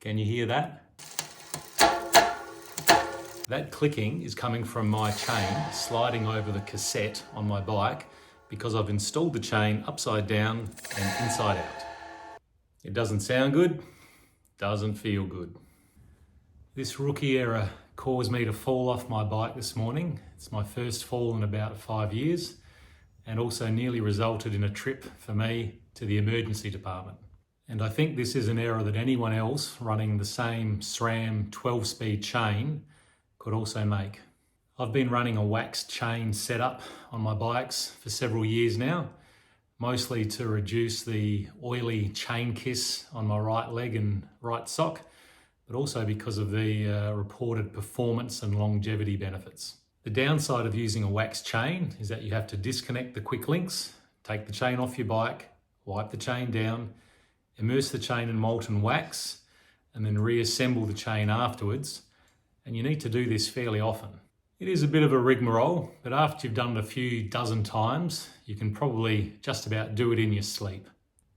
Can you hear that? That clicking is coming from my chain sliding over the cassette on my bike because I've installed the chain upside down and inside out. It doesn't sound good, doesn't feel good. This rookie error caused me to fall off my bike this morning. It's my first fall in about 5 years and also nearly resulted in a trip for me to the emergency department. And I think this is an error that anyone else running the same SRAM 12-speed chain could also make. I've been running a waxed chain setup on my bikes for several years now, mostly to reduce the oily chain kiss on my right leg and right sock, but also because of the reported performance and longevity benefits. The downside of using a waxed chain is that you have to disconnect the quick links, take the chain off your bike, wipe the chain down, immerse the chain in molten wax, and then reassemble the chain afterwards. And you need to do this fairly often. It is a bit of a rigmarole, but after you've done it a few dozen times, you can probably just about do it in your sleep,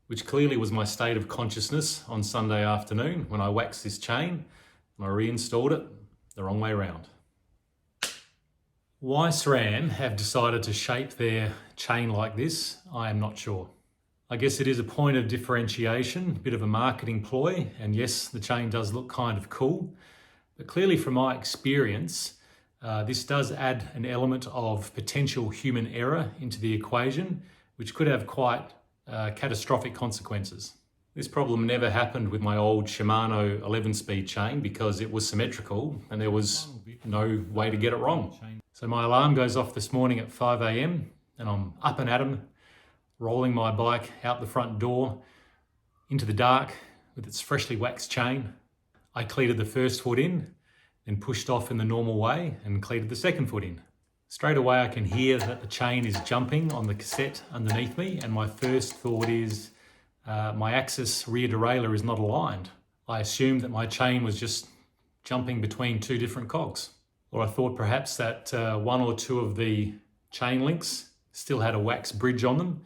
which clearly was my state of consciousness on Sunday afternoon when I waxed this chain and I reinstalled it the wrong way around. Why SRAM have decided to shape their chain like this, I am not sure. I guess it is a point of differentiation, a bit of a marketing ploy, and yes, the chain does look kind of cool, but clearly from my experience, this does add an element of potential human error into the equation, which could have quite catastrophic consequences. This problem never happened with my old Shimano 11-speed chain because it was symmetrical and there was no way to get it wrong. So my alarm goes off this morning at 5 a.m. and I'm up and at 'em, rolling my bike out the front door into the dark with its freshly waxed chain. I cleated the first foot in, then pushed off in the normal way and cleated the second foot in. Straight away I can hear that the chain is jumping on the cassette underneath me, and my first thought is my axis rear derailleur is not aligned. I assumed that my chain was just jumping between two different cogs. Or I thought perhaps that one or two of the chain links still had a wax bridge on them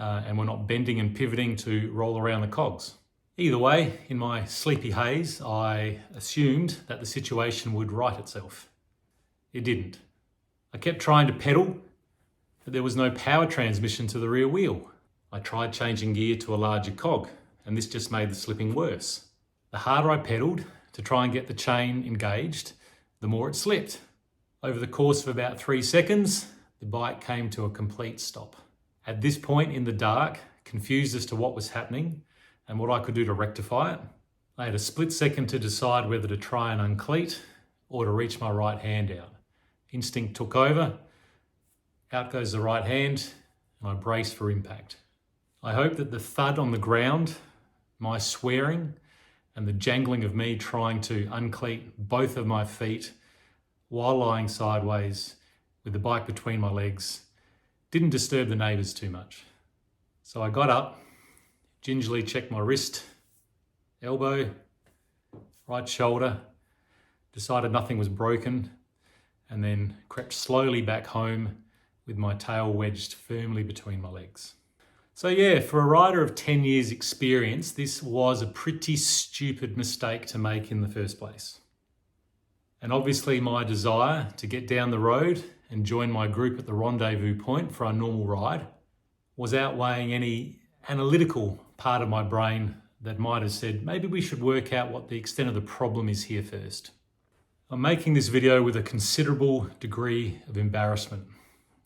and were not bending and pivoting to roll around the cogs. Either way, in my sleepy haze, I assumed that the situation would right itself. It didn't. I kept trying to pedal, but there was no power transmission to the rear wheel. I tried changing gear to a larger cog, and this just made the slipping worse. The harder I pedaled to try and get the chain engaged, the more it slipped. Over the course of about 3 seconds, the bike came to a complete stop. At this point in the dark, confused as to what was happening, and what I could do to rectify it, I had a split second to decide whether to try and uncleat or to reach my right hand out. Instinct took over, out goes the right hand, and I braced for impact. I hope that the thud on the ground, my swearing, and the jangling of me trying to uncleat both of my feet while lying sideways with the bike between my legs didn't disturb the neighbours too much. So I got up, gingerly checked my wrist, elbow, right shoulder, decided nothing was broken, and then crept slowly back home with my tail wedged firmly between my legs. So yeah, for a rider of 10 years experience, this was a pretty stupid mistake to make in the first place. And obviously my desire to get down the road and join my group at the rendezvous point for our normal ride was outweighing any analytical part of my brain that might have said, maybe we should work out what the extent of the problem is here first. I'm making this video with a considerable degree of embarrassment.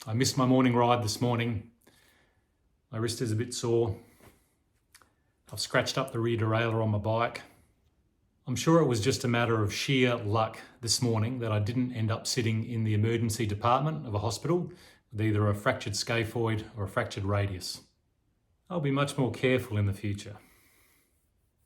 I missed my morning ride this morning. My wrist is a bit sore. I've scratched up the rear derailleur on my bike. I'm sure it was just a matter of sheer luck this morning that I didn't end up sitting in the emergency department of a hospital with either a fractured scaphoid or a fractured radius. I'll be much more careful in the future.